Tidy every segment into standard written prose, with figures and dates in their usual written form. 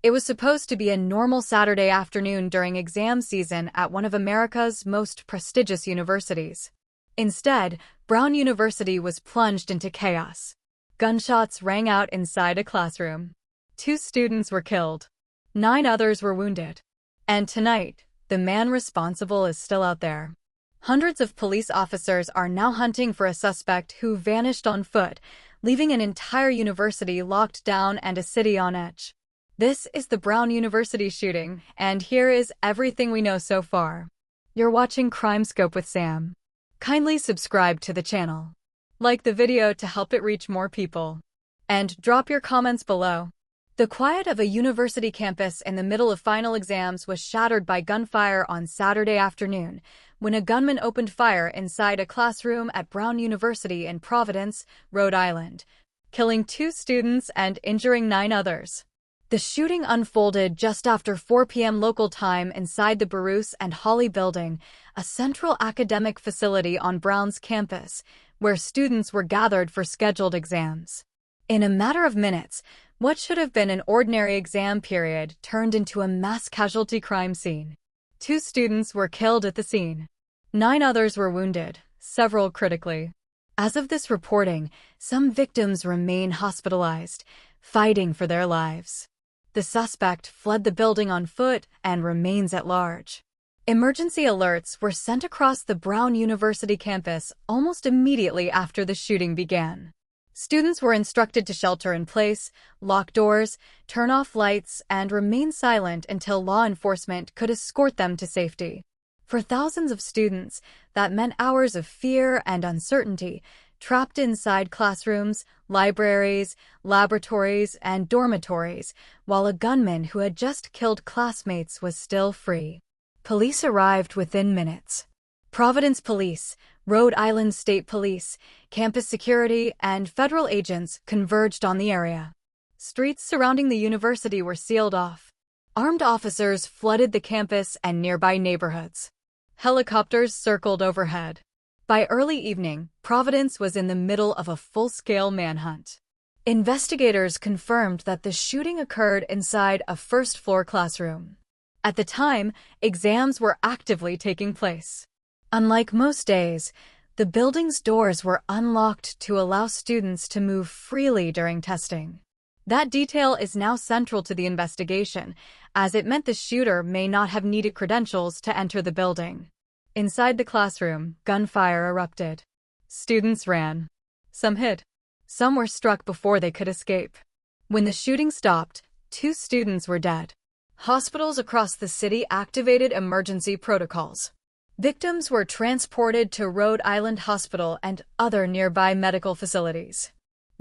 It was supposed to be a normal Saturday afternoon during exam season at one of America's most prestigious universities. Instead, Brown University was plunged into chaos. Gunshots rang out inside a classroom. 2 students were killed. 9 others were wounded. And tonight, the man responsible is still out there. Hundreds of police officers are now hunting for a suspect who vanished on foot, leaving an entire university locked down and a city on edge. This is the Brown University shooting, and here is everything we know so far. You're watching CrimeScope with Sam. Kindly subscribe to the channel. Like the video to help it reach more people. And drop your comments below. The quiet of a university campus in the middle of final exams was shattered by gunfire on Saturday afternoon, when a gunman opened fire inside a classroom at Brown University in Providence, Rhode Island, killing 2 students and injuring 9 others. The shooting unfolded just after 4 p.m. local time inside the Bruce and Holly building, a central academic facility on Brown's campus, where students were gathered for scheduled exams. In a matter of minutes, what should have been an ordinary exam period turned into a mass casualty crime scene. 2 students were killed at the scene. 9 others were wounded, several critically. As of this reporting, some victims remain hospitalized, fighting for their lives. The suspect fled the building on foot and remains at large. Emergency alerts were sent across the Brown University campus almost immediately after the shooting began. Students were instructed to shelter in place, lock doors, turn off lights, and remain silent until law enforcement could escort them to safety. For thousands of students, that meant hours of fear and uncertainty, trapped inside classrooms, libraries, laboratories, and dormitories, while a gunman who had just killed classmates was still free. Police arrived within minutes. Providence Police, Rhode Island State Police, campus security, and federal agents converged on the area. Streets surrounding the university were sealed off. Armed officers flooded the campus and nearby neighborhoods. Helicopters circled overhead. By early evening, Providence was in the middle of a full-scale manhunt. Investigators confirmed that the shooting occurred inside a first-floor classroom. At the time, exams were actively taking place. Unlike most days, the building's doors were unlocked to allow students to move freely during testing. That detail is now central to the investigation, as it meant the shooter may not have needed credentials to enter the building. Inside the classroom, gunfire erupted. Students ran. Some hid. Some were struck before they could escape. When the shooting stopped, 2 students were dead. Hospitals across the city activated emergency protocols. Victims were transported to Rhode Island Hospital and other nearby medical facilities.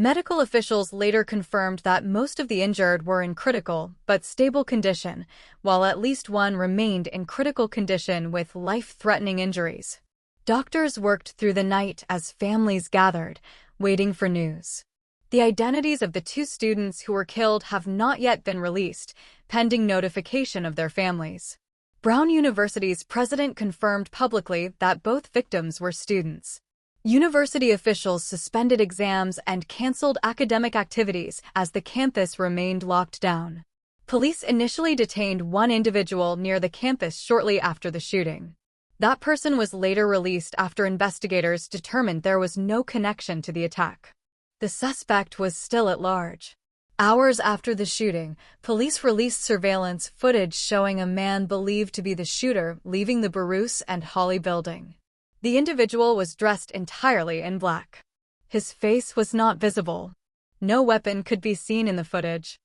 Medical officials later confirmed that most of the injured were in critical but stable condition, while at least one remained in critical condition with life-threatening injuries. Doctors worked through the night as families gathered, waiting for news. The identities of the 2 students who were killed have not yet been released, pending notification of their families. Brown University's president confirmed publicly that both victims were students. University officials suspended exams and canceled academic activities as the campus remained locked down. Police initially detained one individual near the campus shortly after the shooting. That person was later released after investigators determined there was no connection to the attack. The suspect was still at large. Hours after the shooting, police released surveillance footage showing a man believed to be the shooter leaving the Bruce and Holly building. The individual was dressed entirely in black. His face was not visible. No weapon could be seen in the footage.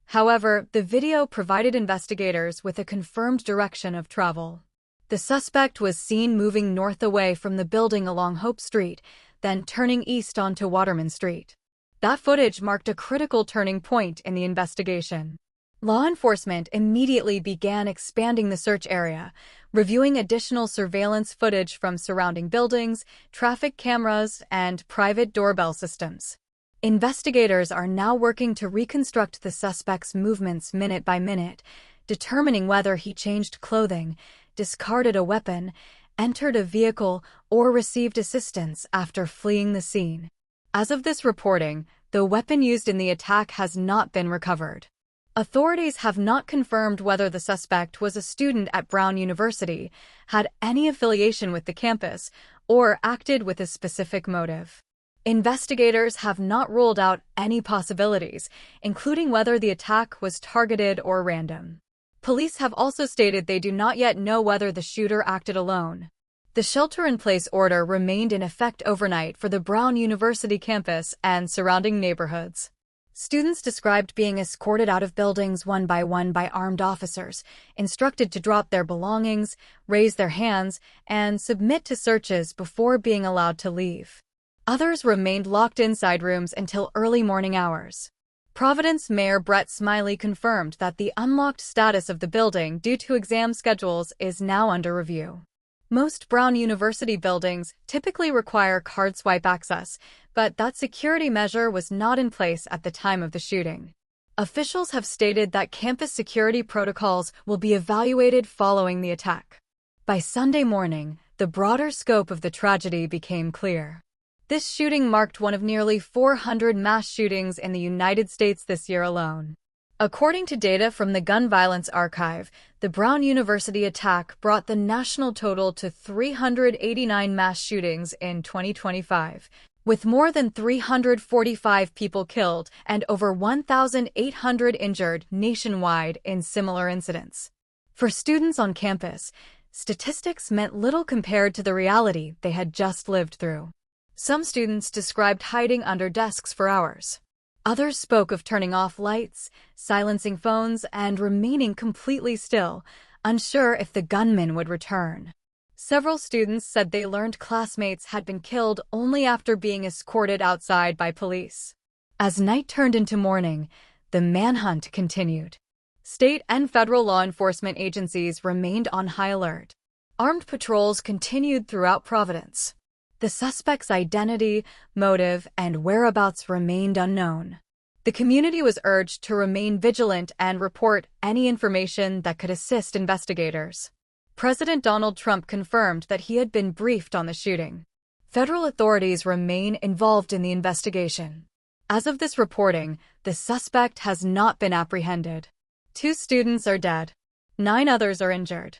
However, the video provided investigators with a confirmed direction of travel. The suspect was seen moving north away from the building along Hope Street, then turning east onto Waterman Street. That footage marked a critical turning point in the investigation. Law enforcement immediately began expanding the search area, reviewing additional surveillance footage from surrounding buildings, traffic cameras, and private doorbell systems. Investigators are now working to reconstruct the suspect's movements minute by minute, determining whether he changed clothing, discarded a weapon, entered a vehicle, or received assistance after fleeing the scene. As of this reporting, the weapon used in the attack has not been recovered. Authorities have not confirmed whether the suspect was a student at Brown University, had any affiliation with the campus, or acted with a specific motive. Investigators have not ruled out any possibilities, including whether the attack was targeted or random. Police have also stated they do not yet know whether the shooter acted alone. The shelter-in-place order remained in effect overnight for the Brown University campus and surrounding neighborhoods. Students described being escorted out of buildings one by armed officers, instructed to drop their belongings, raise their hands, and submit to searches before being allowed to leave. Others remained locked inside rooms until early morning hours. Providence Mayor Brett Smiley confirmed that the unlocked status of the building due to exam schedules is now under review. Most Brown University buildings typically require card swipe access, but that security measure was not in place at the time of the shooting. Officials have stated that campus security protocols will be evaluated following the attack. By Sunday morning, the broader scope of the tragedy became clear. This shooting marked one of nearly 400 mass shootings in the United States this year alone. According to data from the Gun Violence Archive, the Brown University attack brought the national total to 389 mass shootings in 2025, with more than 345 people killed and over 1,800 injured nationwide in similar incidents. For students on campus, statistics meant little compared to the reality they had just lived through. Some students described hiding under desks for hours. Others spoke of turning off lights, silencing phones, and remaining completely still, unsure if the gunman would return. Several students said they learned classmates had been killed only after being escorted outside by police. As night turned into morning, the manhunt continued. State and federal law enforcement agencies remained on high alert. Armed patrols continued throughout Providence. The suspect's identity, motive, and whereabouts remained unknown. The community was urged to remain vigilant and report any information that could assist investigators. President Donald Trump confirmed that he had been briefed on the shooting. Federal authorities remain involved in the investigation. As of this reporting, the suspect has not been apprehended. 2 students are dead. 9 others are injured.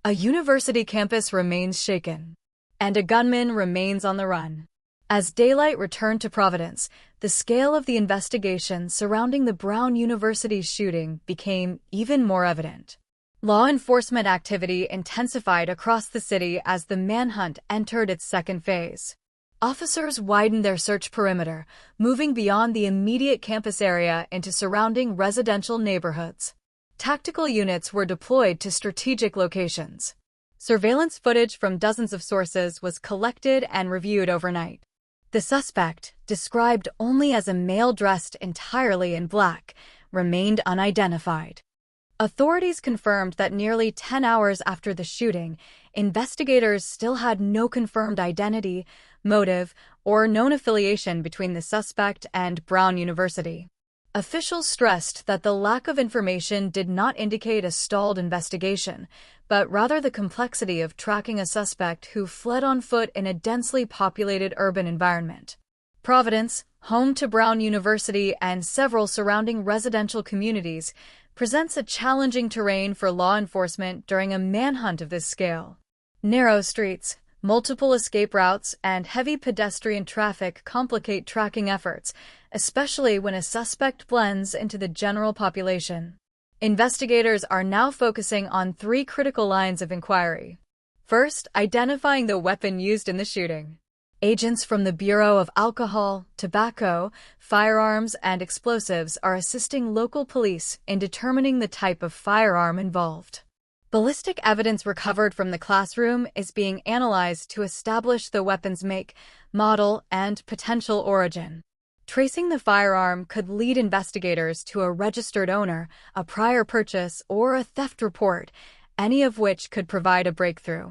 A university campus remains shaken. And a gunman remains on the run. As daylight returned to Providence, the scale of the investigation surrounding the Brown University shooting became even more evident. Law enforcement activity intensified across the city as the manhunt entered its second phase. Officers widened their search perimeter, moving beyond the immediate campus area into surrounding residential neighborhoods. Tactical units were deployed to strategic locations. Surveillance footage from dozens of sources was collected and reviewed overnight. The suspect, described only as a male dressed entirely in black, remained unidentified. Authorities confirmed that nearly 10 hours after the shooting, investigators still had no confirmed identity, motive, or known affiliation between the suspect and Brown University. Officials stressed that the lack of information did not indicate a stalled investigation, but rather the complexity of tracking a suspect who fled on foot in a densely populated urban environment. Providence, home to Brown University and several surrounding residential communities, presents a challenging terrain for law enforcement during a manhunt of this scale. Narrow streets, multiple escape routes, and heavy pedestrian traffic complicate tracking efforts, especially when a suspect blends into the general population. Investigators are now focusing on 3 critical lines of inquiry. First, identifying the weapon used in the shooting. Agents from the Bureau of Alcohol, Tobacco, Firearms, and Explosives are assisting local police in determining the type of firearm involved. Ballistic evidence recovered from the classroom is being analyzed to establish the weapon's make, model, and potential origin. Tracing the firearm could lead investigators to a registered owner, a prior purchase, or a theft report, any of which could provide a breakthrough.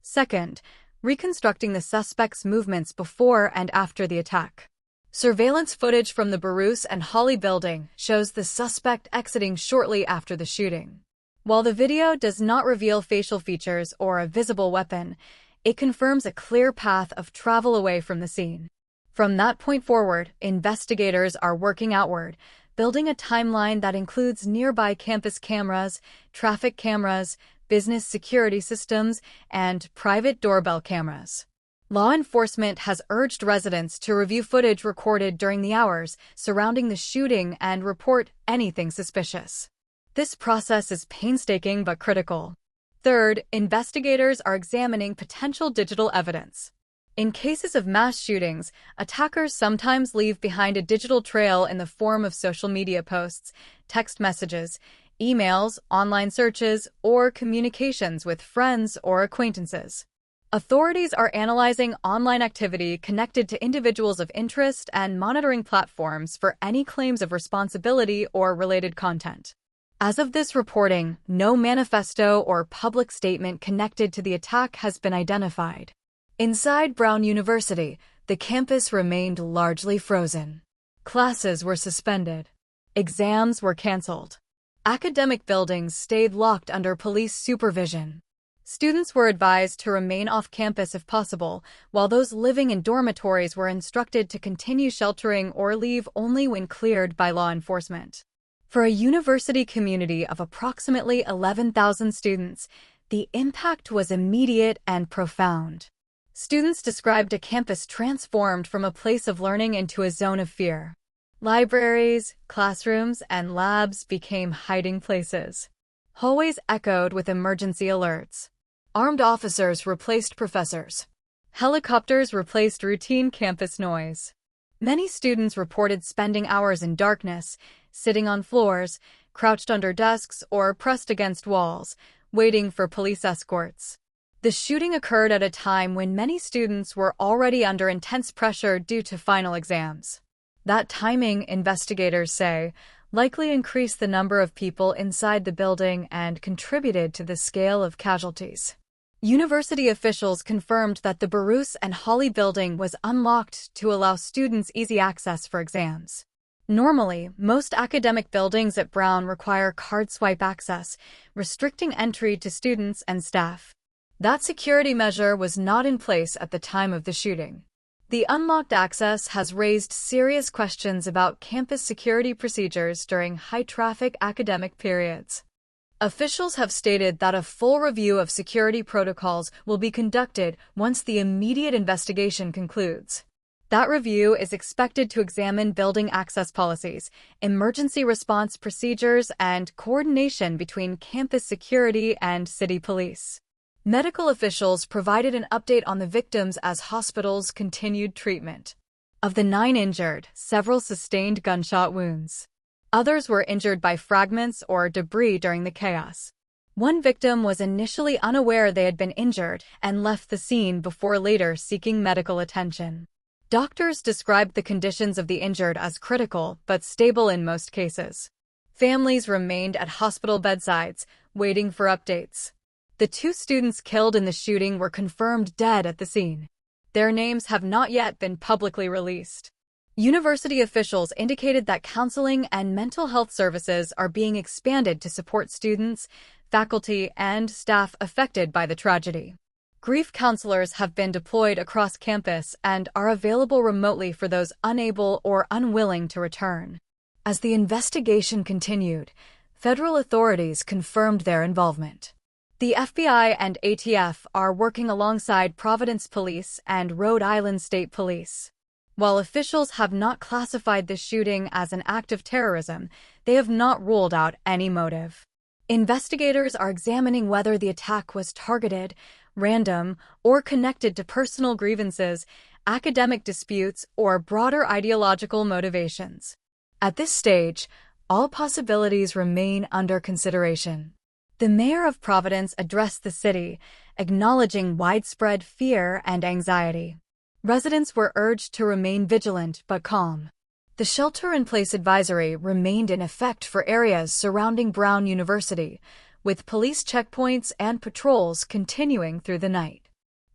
Second, reconstructing the suspect's movements before and after the attack. Surveillance footage from the Baruch and Hawley building shows the suspect exiting shortly after the shooting. While the video does not reveal facial features or a visible weapon, it confirms a clear path of travel away from the scene. From that point forward, investigators are working outward, building a timeline that includes nearby campus cameras, traffic cameras, business security systems, and private doorbell cameras. Law enforcement has urged residents to review footage recorded during the hours surrounding the shooting and report anything suspicious. This process is painstaking but critical. Third, investigators are examining potential digital evidence. In cases of mass shootings, attackers sometimes leave behind a digital trail in the form of social media posts, text messages, emails, online searches, or communications with friends or acquaintances. Authorities are analyzing online activity connected to individuals of interest and monitoring platforms for any claims of responsibility or related content. As of this reporting, no manifesto or public statement connected to the attack has been identified. Inside Brown University, the campus remained largely frozen. Classes were suspended. Exams were canceled. Academic buildings stayed locked under police supervision. Students were advised to remain off campus if possible, while those living in dormitories were instructed to continue sheltering or leave only when cleared by law enforcement. For a university community of approximately 11,000 students, the impact was immediate and profound. Students described a campus transformed from a place of learning into a zone of fear. Libraries, classrooms, and labs became hiding places. Hallways echoed with emergency alerts. Armed officers replaced professors. Helicopters replaced routine campus noise. Many students reported spending hours in darkness, sitting on floors, crouched under desks, or pressed against walls, waiting for police escorts. The shooting occurred at a time when many students were already under intense pressure due to final exams. That timing, investigators say, likely increased the number of people inside the building and contributed to the scale of casualties. University officials confirmed that the Bruce and Hawley building was unlocked to allow students easy access for exams. Normally, most academic buildings at Brown require card swipe access, restricting entry to students and staff. That security measure was not in place at the time of the shooting. The unlocked access has raised serious questions about campus security procedures during high-traffic academic periods. Officials have stated that a full review of security protocols will be conducted once the immediate investigation concludes. That review is expected to examine building access policies, emergency response procedures, and coordination between campus security and city police. Medical officials provided an update on the victims as hospitals continued treatment. Of the 9 injured, several sustained gunshot wounds. Others were injured by fragments or debris during the chaos. One victim was initially unaware they had been injured and left the scene before later seeking medical attention. Doctors described the conditions of the injured as critical but stable in most cases. Families remained at hospital bedsides, waiting for updates. The 2 students killed in the shooting were confirmed dead at the scene. Their names have not yet been publicly released. University officials indicated that counseling and mental health services are being expanded to support students, faculty, and staff affected by the tragedy. Grief counselors have been deployed across campus and are available remotely for those unable or unwilling to return. As the investigation continued, federal authorities confirmed their involvement. The FBI and ATF are working alongside Providence Police and Rhode Island State Police. While officials have not classified this shooting as an act of terrorism, they have not ruled out any motive. Investigators are examining whether the attack was targeted, random, or connected to personal grievances, academic disputes, or broader ideological motivations. At this stage, all possibilities remain under consideration. The mayor of Providence addressed the city, acknowledging widespread fear and anxiety. Residents were urged to remain vigilant but calm. The shelter-in-place advisory remained in effect for areas surrounding Brown University, with police checkpoints and patrols continuing through the night.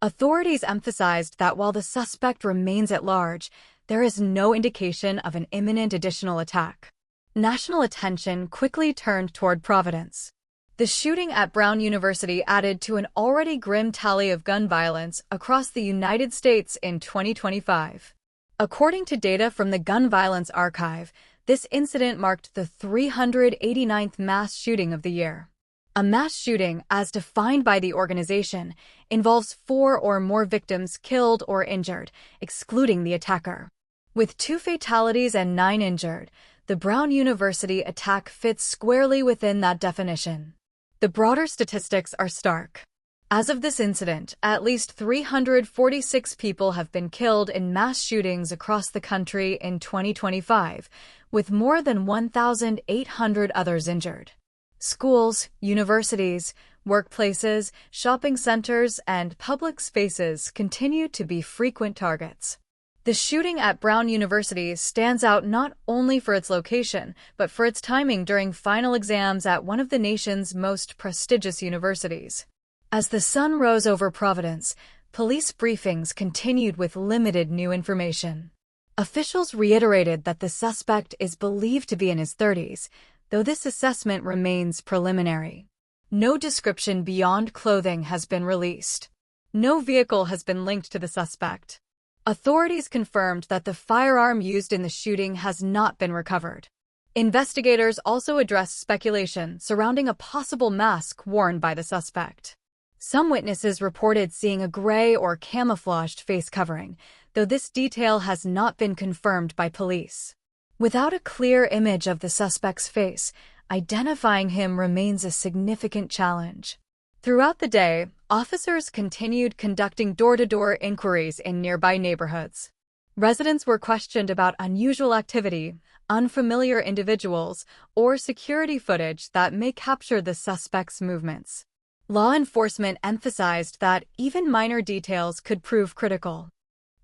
Authorities emphasized that while the suspect remains at large, there is no indication of an imminent additional attack. National attention quickly turned toward Providence. The shooting at Brown University added to an already grim tally of gun violence across the United States in 2025. According to data from the Gun Violence Archive, this incident marked the 389th mass shooting of the year. A mass shooting, as defined by the organization, involves 4 or more victims killed or injured, excluding the attacker. With 2 fatalities and 9 injured, the Brown University attack fits squarely within that definition. The broader statistics are stark. As of this incident, at least 346 people have been killed in mass shootings across the country in 2025, with more than 1,800 others injured. Schools, universities, workplaces, shopping centers, and public spaces continue to be frequent targets. The shooting at Brown University stands out not only for its location, but for its timing during final exams at one of the nation's most prestigious universities. As the sun rose over Providence, police briefings continued with limited new information. Officials reiterated that the suspect is believed to be in his 30s, though this assessment remains preliminary. No description beyond clothing has been released. No vehicle has been linked to the suspect. Authorities confirmed that the firearm used in the shooting has not been recovered. Investigators also addressed speculation surrounding a possible mask worn by the suspect. Some witnesses reported seeing a gray or camouflaged face covering, though this detail has not been confirmed by police. Without a clear image of the suspect's face, identifying him remains a significant challenge. Throughout the day, officers continued conducting door-to-door inquiries in nearby neighborhoods. Residents were questioned about unusual activity, unfamiliar individuals, or security footage that may capture the suspect's movements. Law enforcement emphasized that even minor details could prove critical.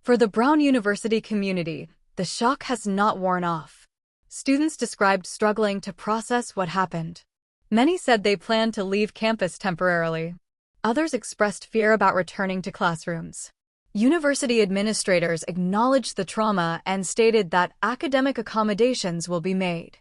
For the Brown University community, the shock has not worn off. Students described struggling to process what happened. Many said they planned to leave campus temporarily. Others expressed fear about returning to classrooms. University administrators acknowledged the trauma and stated that academic accommodations will be made.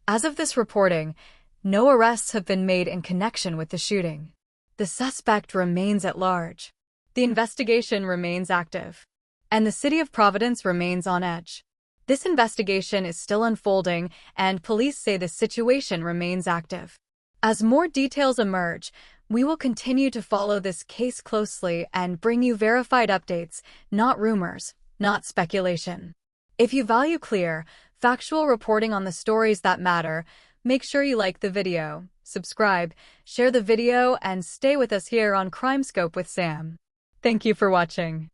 As of this reporting, no arrests have been made in connection with the shooting. The suspect remains at large. The investigation remains active. And the city of Providence remains on edge. This investigation is still unfolding, and police say the situation remains active. As more details emerge, we will continue to follow this case closely and bring you verified updates, not rumors, not speculation. If you value clear, factual reporting on the stories that matter, make sure you like the video, subscribe, share the video, and stay with us here on CrimeScope with Sam. Thank you for watching.